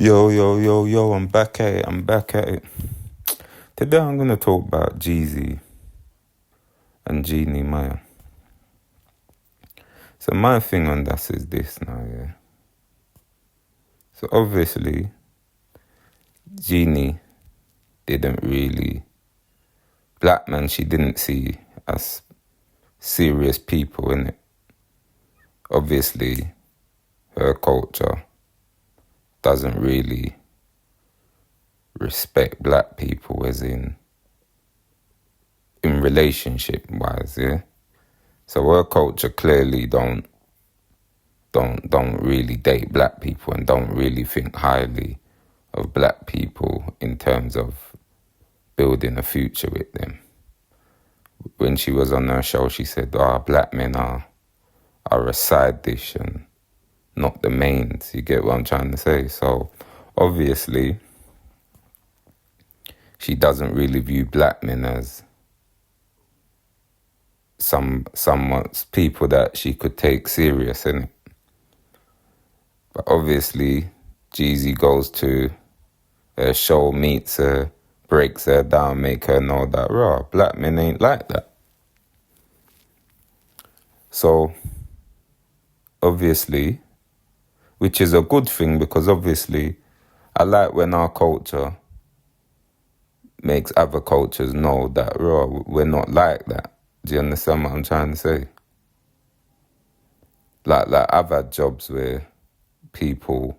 Yo, yo, yo, yo, I'm back at it. Today I'm going to talk about Jeezy and Jeannie Maya. So my thing on that is this now, yeah. So obviously, Jeannie didn't really, black man, she didn't see as serious people, innit? Obviously, her culture doesn't really respect black people as in relationship wise, yeah. So her culture clearly don't really date black people and don't really think highly of black people in terms of building a future with them. When she was on her show, she said, black men are a side dish and not the mains. You get what I'm trying to say? So obviously, she doesn't really view black men as some people that she could take serious, innit? But obviously, Jeezy goes to her show, meets her, breaks her down, make her know that, black men ain't like that. So, obviously, which is a good thing because obviously, I like when our culture makes other cultures know that, we're not like that. Do you understand what I'm trying to say? Like I've had jobs where people,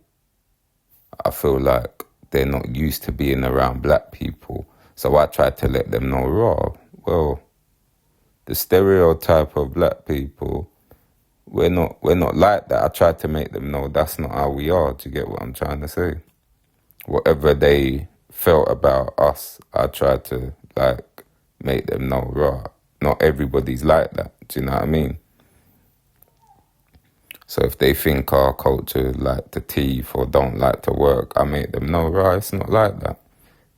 I feel like they're not used to being around black people. So I try to let them know, well, the stereotype of black people, we're not like that. I try to make them know that's not how we are. Do you get what I'm trying to say? Whatever they felt about us, I try to make them know, not everybody's like that. Do you know what I mean? So if they think our culture like to thief or don't like to work, I make them know, it's not like that.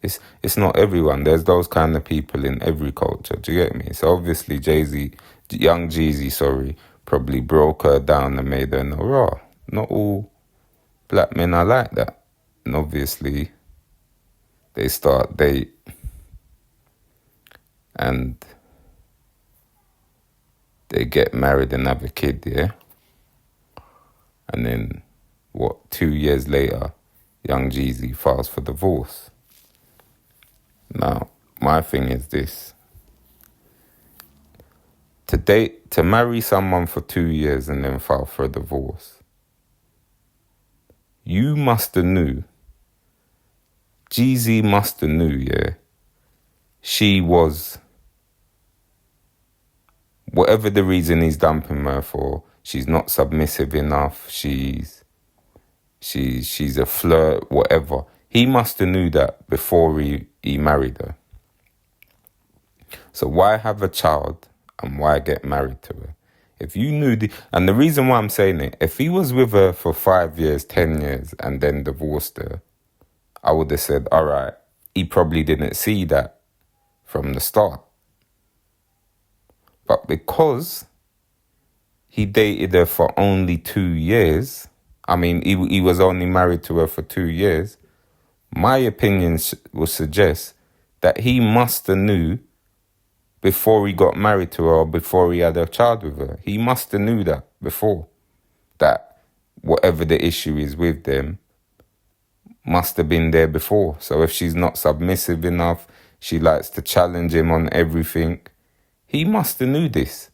It's not everyone. There's those kind of people in every culture. Do you get me? So obviously young Jeezy, probably broke her down and made her know, not all black men are like that. And obviously they start date and they get married and have a kid, yeah? And then, 2 years later, young Jeezy files for divorce. Now, my thing is this. To marry someone for 2 years and then file for a divorce, you must have knew, Jeezy must have knew, yeah, she was, whatever the reason he's dumping her for, she's not submissive enough, she's a flirt, whatever. He must have knew that before he married her. So why have a child and why get married to her? If you knew and the reason why I'm saying it, if he was with her for 5 years, 10 years, and then divorced her, I would have said, all right, he probably didn't see that from the start. But because he dated her for only 2 years, I mean, he was only married to her for 2 years, my opinion would suggest that he must have knew before he got married to her or before he had a child with her. He must have knew that before. That whatever the issue is with them must have been there before. So if she's not submissive enough, she likes to challenge him on everything, he must have knew this.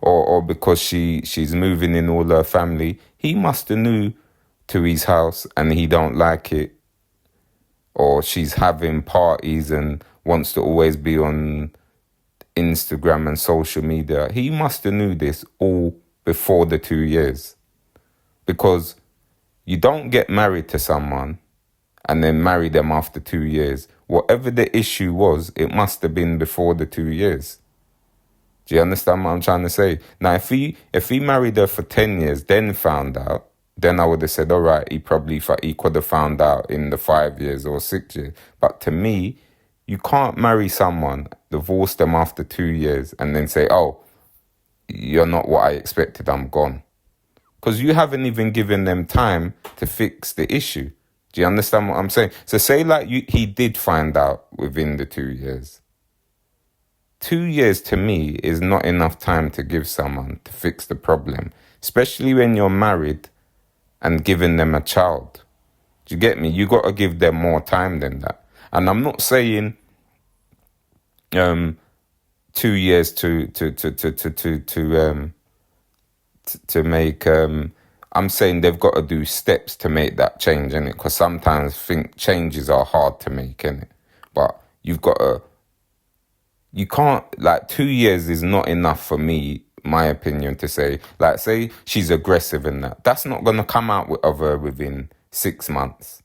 Or because she's moving in all her family, he must have knew to his house and he don't like it. Or she's having parties and wants to always be on Instagram and social media. He must have knew this all before the 2 years. Because you don't get married to someone and then marry them after 2 years. Whatever the issue was, it must have been before the 2 years. Do you understand what I'm trying to say? Now, if he married her for 10 years, then found out, then I would have said, all right, he could have found out in the 5 years or 6 years. But to me, you can't marry someone, divorce them after 2 years, and then say, you're not what I expected, I'm gone. Because you haven't even given them time to fix the issue. Do you understand what I'm saying? So say like he did find out within the 2 years. 2 years to me is not enough time to give someone to fix the problem, especially when you're married and giving them a child. Do you get me? You got to give them more time than that. And I'm not saying 2 years to make. I'm saying they've got to do steps to make that change, innit? Because sometimes think changes are hard to make, innit? But you've got to. You can't, like, 2 years is not enough for me, my opinion, to say, like, say she's aggressive and that. That's not going to come out of her within 6 months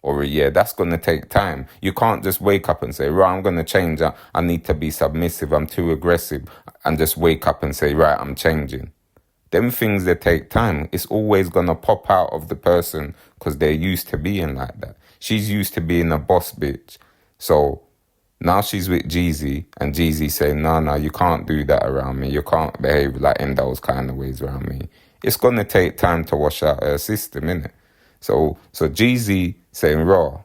or a year. That's going to take time. You can't just wake up and say, right, I'm going to change. I need to be submissive. I'm too aggressive. And just wake up and say, right, I'm changing. Them things that take time, it's always going to pop out of the person because they're used to being like that. She's used to being a boss bitch. So now she's with Jeezy, and Jeezy saying, no, you can't do that around me. You can't behave like in those kind of ways around me. It's going to take time to wash out her system, innit? So Jeezy saying, raw,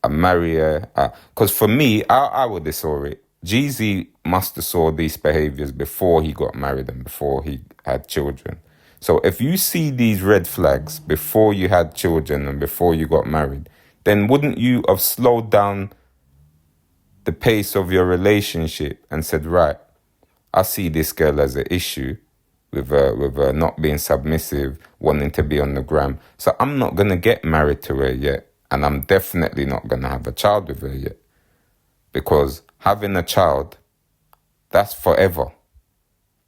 I marry her. Because for me, I would have saw it. Jeezy must have saw these behaviors before he got married and before he had children. So if you see these red flags before you had children and before you got married, then wouldn't you have slowed down the pace of your relationship and said, right, I see this girl as an issue with her not being submissive, wanting to be on the gram. So I'm not going to get married to her yet. And I'm definitely not going to have a child with her yet. Because having a child, that's forever.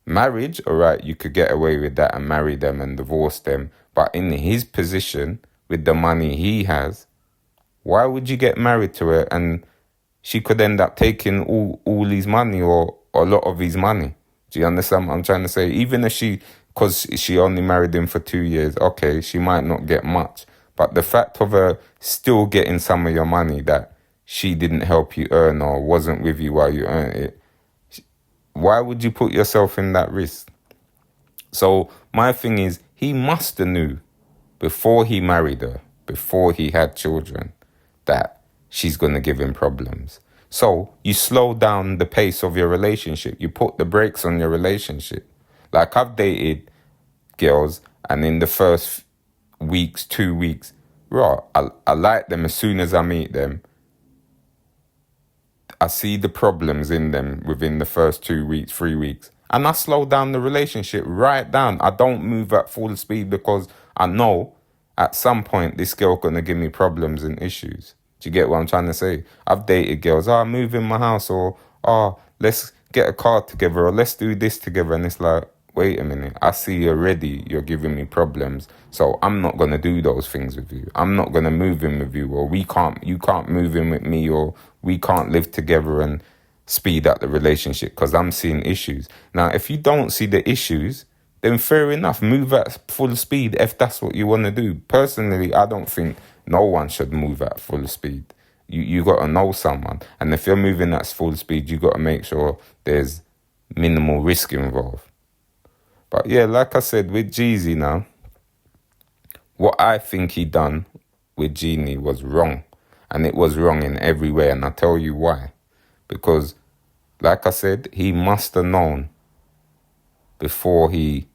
Marriage, all right, you could get away with that and marry them and divorce them. But in his position, with the money he has, why would you get married to her and she could end up taking all his money or a lot of his money? Do you understand what I'm trying to say? Even if because she only married him for 2 years, okay, she might not get much. But the fact of her still getting some of your money that she didn't help you earn or wasn't with you while you earned it, why would you put yourself in that risk? So my thing is, he must have knew before he married her, before he had children, that she's going to give him problems. So you slow down the pace of your relationship. You put the brakes on your relationship. Like, I've dated girls, and in the first weeks, 2 weeks, right, I like them. As soon as I meet them, I see the problems in them within the first 2 weeks, 3 weeks. And I slow down the relationship right down. I don't move at full speed because I know at some point this girl going to give me problems and issues. Do you get what I'm trying to say? I've dated girls, move in my house, or, let's get a car together, or let's do this together. And it's like, wait a minute, I see already you're giving me problems. So I'm not going to do those things with you. I'm not going to move in with you, or you can't move in with me, or we can't live together and speed up the relationship because I'm seeing issues. Now, if you don't see the issues, then fair enough, move at full speed if that's what you want to do. Personally, I don't think no one should move at full speed. You got to know someone. And if you're moving at full speed, you got to make sure there's minimal risk involved. But yeah, like I said, with Jeezy now, what I think he done with Jeannie was wrong. And it was wrong in every way. And I'll tell you why. Because, like I said, he must have known before he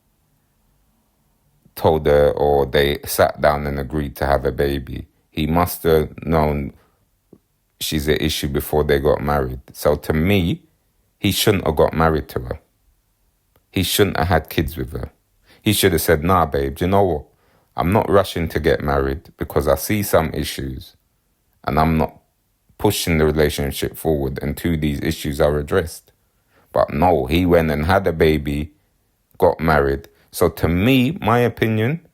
told her, or they sat down and agreed to have a baby. He must have known she's an issue before they got married. So to me, he shouldn't have got married to her. He shouldn't have had kids with her. He should have said, nah, babe, do you know what? I'm not rushing to get married because I see some issues and I'm not pushing the relationship forward until these issues are addressed. But no, he went and had a baby, got married. So to me, my opinion,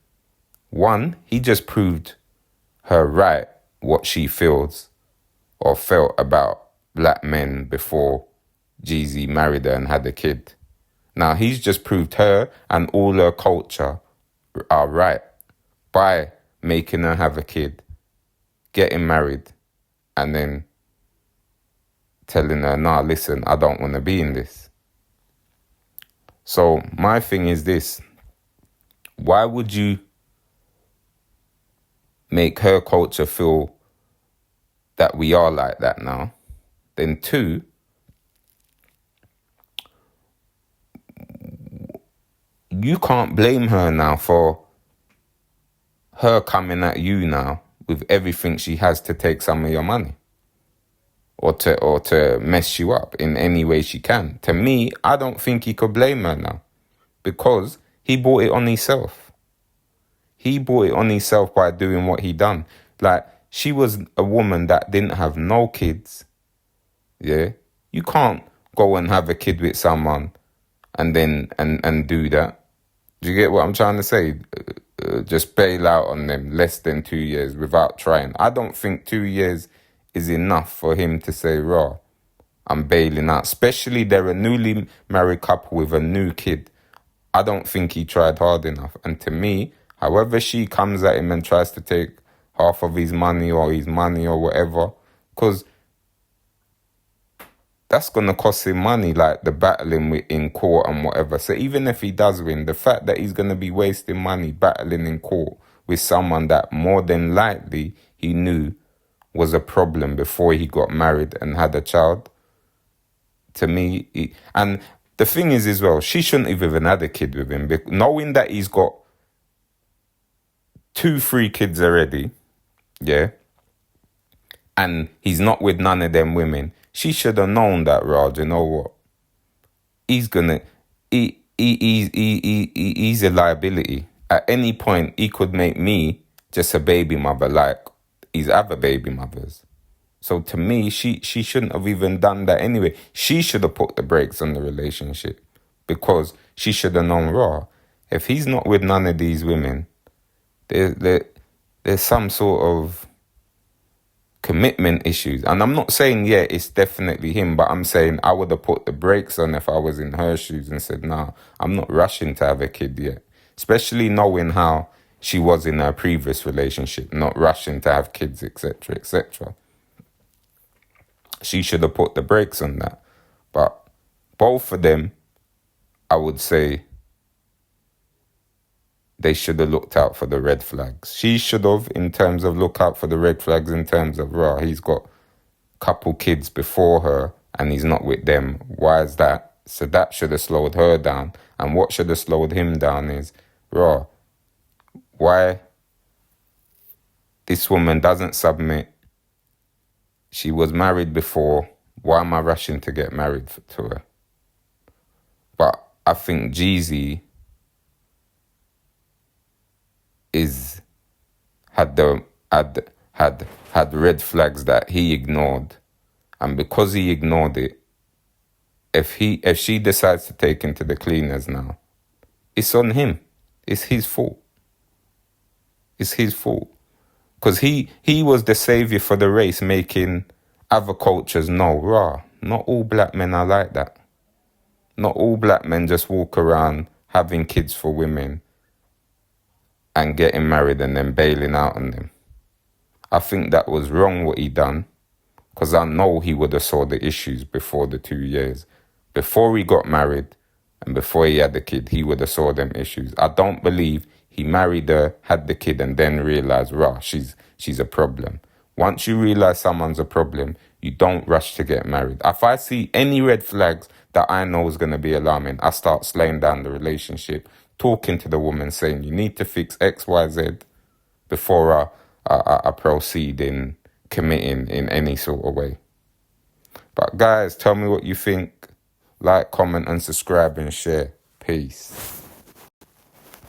one, he just proved her right what she feels or felt about black men before Jeezy married her and had a kid. Now, he's just proved her and all her culture are right by making her have a kid, getting married, and then telling her, nah, listen, I don't want to be in this. So my thing is this. Why would you make her culture feel that we are like that now. Then two, you can't blame her now for her coming at you now with everything she has to take some of your money or to mess you up in any way she can. To me, I don't think he could blame her now because he brought it on himself. He brought it on himself by doing what he done. Like, she was a woman that didn't have no kids. Yeah. You can't go and have a kid with someone and then and do that. Do you get what I'm trying to say? Just bail out on them less than 2 years without trying. I don't think 2 years is enough for him to say, raw, I'm bailing out. Especially they're a newly married couple with a new kid. I don't think he tried hard enough. And to me, however she comes at him and tries to take half of his money or whatever, because that's going to cost him money, like the battling in court and whatever. So even if he does win, the fact that he's going to be wasting money battling in court with someone that more than likely he knew was a problem before he got married and had a child, to me, and the thing is as well, she shouldn't have even had a kid with him. Knowing that he's got 2, 3 kids already, yeah, and he's not with none of them women, she should have known that, Raj, you know what? He's gonna, he's a liability. At any point, he could make me just a baby mother like his other baby mothers. So to me, she shouldn't have even done that anyway. She should have put the brakes on the relationship because she should have known, raw, if he's not with none of these women, there's some sort of commitment issues. And I'm not saying, yeah, it's definitely him, but I'm saying I would have put the brakes on if I was in her shoes and said, nah, I'm not rushing to have a kid yet. Especially knowing how she was in her previous relationship, not rushing to have kids, etc., etc. She should have put the brakes on that. But both of them, I would say, they should have looked out for the red flags. She should have, in terms of look out for the red flags, in terms of, raw, he's got a couple kids before her and he's not with them. Why is that? So that should have slowed her down. And what should have slowed him down is, raw, why this woman doesn't submit. She was married before. Why am I rushing to get married to her? But I think Jeezy had red flags that he ignored, and because he ignored it, if she decides to take him to the cleaners now, it's on him. It's his fault. It's his fault. Because he was the savior for the race, making other cultures know, raw, not all black men are like that. Not all black men just walk around having kids for women and getting married and then bailing out on them. I think that was wrong what he done, because I know he would have saw the issues before the 2 years. Before he got married and before he had the kid, he would have saw them issues. I don't believe he married her, had the kid, and then realised, rah, she's a problem. Once you realise someone's a problem, you don't rush to get married. If I see any red flags that I know is going to be alarming, I start slaying down the relationship, talking to the woman, saying, you need to fix X, Y, Z before I proceed in committing in any sort of way. But guys, tell me what you think. Like, comment, and subscribe and share. Peace.